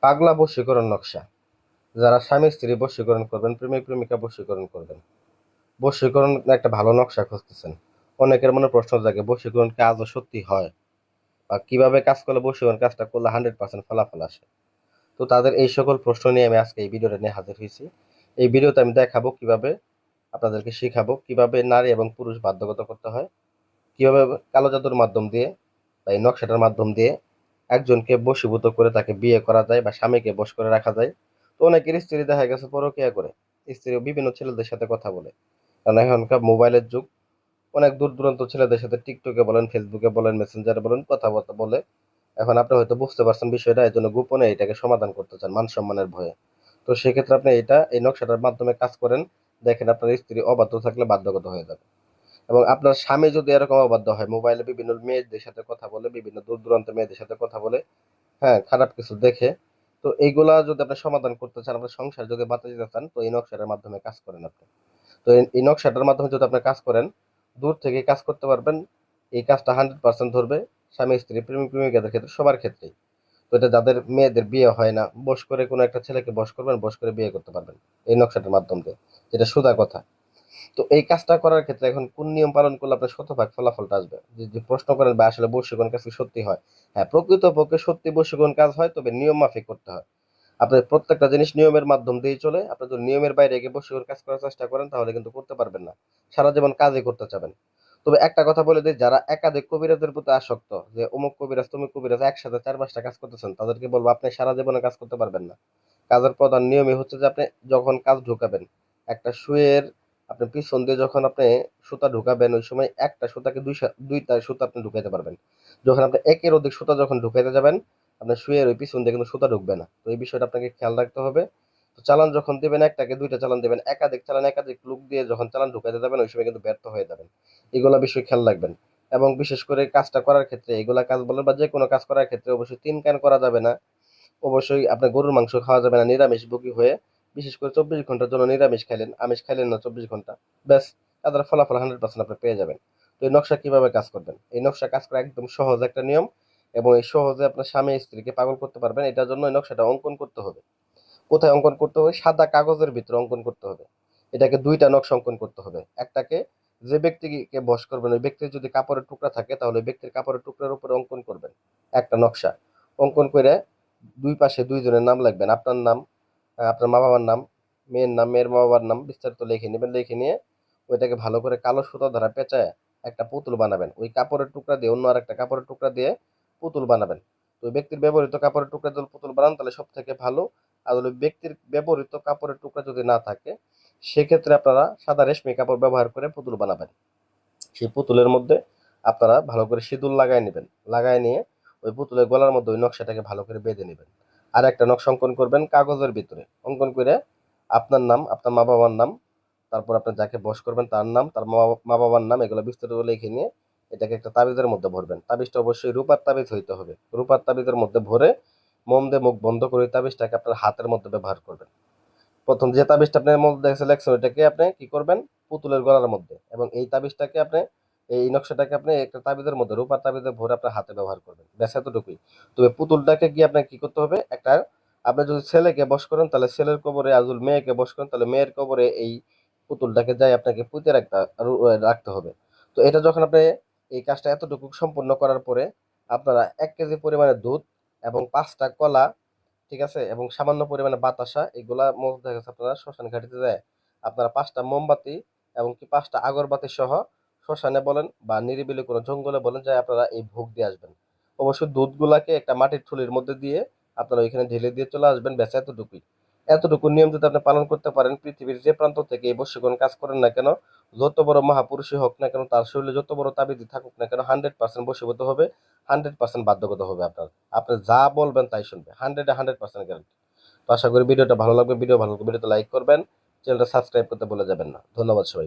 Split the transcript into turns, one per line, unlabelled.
পাগলা বশীকরণ নকশা। যারা স্বামী স্ত্রী বশীকরণ করবেন, প্রেমিক প্রেমিকা বশীকরণ করবেন, বশীকরণ একটা ভালো নকশা খুঁজতেছেন, অনেকের মনে প্রশ্ন জাগে বশীকরণ কি আদৌ সত্যি হয়, বা কিভাবে কাজ করলে বশীকরণ কাজটা করলে 100% ফলাফল আসে। তো তাদের এই সকল প্রশ্ন নিয়ে আমি আজকে এই ভিডিওটা নিয়ে হাজির হয়েছি। এই ভিডিওতে আমি দেখাবো কিভাবে, আপনাদেরকে শিখাবো কিভাবে নারী এবং পুরুষ বাধ্যগত করতে হয়, কিভাবে কালো জাদুর মাধ্যম দিয়ে বা এই নকশাটার মাধ্যম দিয়ে একজনকে বশীভূত করে তাকে বিয়ে করা যায় বা স্বামীকে বশ করে রাখা যায়। তো অনেকের স্ত্রী দেখা গেছে পরকীয়া করে, স্ত্রী বিভিন্ন ছেলেদের সাথে কথা বলে, কারণ এখনকার মোবাইলের যুগ। অনেক দূর দূরান্ত ছেলেদের সাথে টিকটকে বলেন, ফেসবুকে বলেন, মেসেঞ্জারে বলেন কথাবার্তা বলে। এখন আপনি হয়তো বুঝতে পারছেন বিষয়টা, এই জন্য গোপনে এটাকে সমাধান করতে চান মান সম্মানের ভয়ে। তো সেক্ষেত্রে আপনি এই নকশাটার মাধ্যমে কাজ করেন, দেখেন আপনার স্ত্রী অবাধ্য থাকলে বাধ্যগত হয়ে যাবে। এবং আপনার স্বামী যদি এরকম অবাধ্য হয়, মোবাইলে বিভিন্ন মেয়েদের সাথে কথা বলে, বিভিন্ন দূর দূরান্তের মেয়েদের সাথে কথা বলে, হ্যাঁ, খারাপ কিছু দেখে, তো এইগুলা যদি আপনি সমাধান করতে চান, আপনার সংসার যদি বাঁচিয়ে যেতে চান, তো এই নকশাটার মাধ্যমে কাজ করেন আপনি। তো এই নকশাটার মাধ্যমে যদি আপনি কাজ করেন, দূর থেকে কাজ করতে পারবেন। এই কাজটা 100% ধরবে স্বামী স্ত্রী প্রেমিক প্রেমিকাদের ক্ষেত্রে, সবার ক্ষেত্রেই। তো এটা যাদের মেয়েদের বিয়ে হয় না, বশ করে কোনো একটা ছেলেকে বশ করবেন, বশ করে বিয়ে করতে পারবেন এই নকশাটার মাধ্যম দিয়ে, যেটা সোজা কথা। তো এই কাজটা করার ক্ষেত্রে এখন কোন নিয়ম পালন করলে আপনার শতভাগ ফলাফলটা আসবে, যে প্রশ্ন করেন বা আসলে বশীকরণ কাজ কি সত্যি হয়? হ্যাঁ, প্রকৃতপক্ষে সত্যি বশীকরণ কাজ হয়, তবে নিয়ম মাফিক করতে হয়। আপনার প্রত্যেকটা জিনিস নিয়মের মাধ্যম দিয়েই চলে। আপনি যদি নিয়মের বাইরে গিয়ে বশীকরণ কাজ করার চেষ্টা করেন, তাহলে কিন্তু করতে পারবেন না। সারা জীবন কাজই করতে চাবেন। তবে একটা কথা বলে দিই, যারা একাধিক কবিরাজের প্রতি আসক্ত, যে অমুক কবিরাজ তমুক কবিরাজ একসাথে 4-5টা কাজ করতেছেন, তাদেরকে বলবো আপনি সারা জীবনে কাজ করতে পারবেন না। কাজের প্রধান নিয়মই হচ্ছে যে আপনি যখন কাজ ঢুকাবেন, একটা সুইয়ের আপনি পিছন দিয়ে যখন আপনি সুতা ঢুকাবেন, ওই সময় একটা সুতাকে দুইটা সুতা আপনি ঢুকাইতে পারবেন। যখন আপনি একের অধিক সুতা যখন ঢুকাইতে যাবেন, আপনার সুইয়ের ওই পিছন দিয়ে কিন্তু সুতা ঢুকবে না। তো এই বিষয়টা আপনাকে খেয়াল রাখতে হবে। তো চালান যখন দিবেন, একটাকে দুইটা চালান দিবেন, একাধিক চালান একাধিক লুক দিয়ে যখন চালান ঢুকাইতে যাবেন, ওই সময় কিন্তু ব্যর্থ হয়ে যাবেন। এগুলা বিষয় খেয়াল রাখবেন। এবং বিশেষ করে কাজটা করার ক্ষেত্রে, এগুলা কাজ বলেন বা যে কোনো কাজ করার ক্ষেত্রে অবশ্যই তিন কান করা যাবে না। অবশ্যই আপনার গরুর মাংস খাওয়া যাবে না নিরামিষভোগী হয়ে। বিশেষ করে 24 ঘন্টার জন্য নিরামিষ খাইলেন, আমিষ খাইলেন না 24 ঘন্টা। ব্যাস, তাদের ফলাফল 100% আপনি পেয়ে যাবেন। তো এই নকশা কিভাবে কাজ করবেন? এই নকশা কাজ করা একদম সহজ একটা নিয়ম, এবং এই সহজে আপনার স্বামী স্ত্রীকে পাগল করতে পারবেন। এটার জন্য এই নকশাটা অঙ্কন করতে হবে। কোথায় অঙ্কন করতে হবে? সাদা কাগজের ভিতরে অঙ্কন করতে হবে। এটাকে দুইটা নকশা অঙ্কন করতে হবে। একটাকে, যে ব্যক্তিকে বশ করবেন ওই ব্যক্তির যদি কাপড়ের টুকরা থাকে, তাহলে ওই ব্যক্তির কাপড়ের টুকরার উপরে অঙ্কন করবেন একটা নকশা। অঙ্কন করে দুই পাশে দুইজনের নাম লিখবেন, আপনার নাম, আপনার মা বাবার নাম, মেয়ের নাম, মেয়ের মা বাবার নাম বিস্তারিত লিখে নেবেন। লিখে নিয়ে ওইটাকে ভালো করে কালো সুতা দ্বারা পেঁচায় একটা পুতুল বানাবেন। ওই কাপড়ের টুকরা দিয়ে অন্য আর একটা কাপড়ের টুকরা দিয়ে পুতুল বানাবেন। তো ওই ব্যক্তির ব্যবহৃত কাপড়ের টুকরা যদি পুতুল বানান, তাহলে সব থেকে ভালো। আর ওই ব্যক্তির ব্যবহৃত কাপড়ের টুকরা যদি না থাকে, সেক্ষেত্রে আপনারা সাদা রেশমি কাপড় ব্যবহার করে পুতুল বানাবেন। সেই পুতুলের মধ্যে আপনারা ভালো করে সিঁদুর লাগায় নেবেন। লাগায় নিয়ে ওই পুতুলের গলার মধ্যে ওই নকশাটাকে ভালো করে বেঁধে নেবেন। আর একটা নকশা অঙ্কন করবেন কাগজের ভিতরে। অঙ্কন করে আপনার নাম, আপনার মা বাবার নাম, তারপর আপনার যাকে বশ করবেন তার নাম, তার মা বাবার নাম, এগুলো বিস্তারিত লিখে নিয়ে এটাকে একটা তাবিজের মধ্যে ভরবেন। তাবিজটা অবশ্যই রূপার তাবিজ হইতে হবে। রূপার তাবিজের মধ্যে ভরে মোম দিয়ে মুখ বন্ধ করে ওই তাবিজটাকে আপনার হাতের মধ্যে ব্যবহার করবেন। প্রথম যে তাবিজটা আপনার মধ্যে সিলেকশন, ওইটাকে আপনি কি করবেন? পুতুলের গলার মধ্যে। এবং এই তাবিজটাকে আপনি, এই নকশাটাকে আপনি একটা তাবিজের মধ্যে রূপার তাবিজে ভরে আপনার হাতে ব্যবহার করবেন। ব্যাস, এতটুকুই। তবে পুতুলটাকে গিয়ে আপনাকে কি করতে হবে? একটা, আপনি যদি ছেলেকে বশ করেন তাহলে ছেলের কবরে, আর যদি মেয়েকে বশ করেন তাহলে মেয়ের কবরে এই পুতুলটাকে যাই আপনাকে পুঁতে রাখতে হবে। তো এটা যখন আপনি এই কাজটা এতটুকু সম্পূর্ণ করার পরে, আপনারা 1 কেজি পরিমাণে দুধ এবং 5টা কলা, ঠিক আছে, এবং সামান্য পরিমাণে বাতাসা, এগুলা মধ্যে গেছে আপনারা শ্মশান ঘাটিতে যায় আপনারা 5টা মোমবাতি এবং কি 5টা আগরবাতি সহ শ্মশানে বলেন বা নিরিবিলি কোনো জঙ্গলে বলেন, যায় আপনারা এই ভোগ দিয়ে আসবেন। অবশ্যই দুধগুলাকে একটা মাটির থলির মধ্যে দিয়ে আপনারা ওইখানে ঢেলে দিয়ে চলে আসবেন। ব্যাস, এতটুকুই। এতটুকু নিয়ম যদি আপনি পালন করতে পারেন, পৃথিবীর যে প্রান্ত থেকে এই বশীকরণ কাজ করেন না কেন, যত বড় মহাপুরুষই হোক না কেন, তার শরীরে যত বড় তাবিজই থাকুক না কেন, 100% বশীভূত হবে, 100% বাধ্যগত হবে আপনার। আপনি যা বলবেন তাই শুনবে, 100% গ্যারান্টি। তো আশা করি ভিডিওটা ভালো লাগবে। ভিডিও ভালো লাগবে, ভিডিওতে লাইক করবেন, চ্যানেলটা সাবস্ক্রাইব করতে ভুলে যাবেন না। ধন্যবাদ সবাই।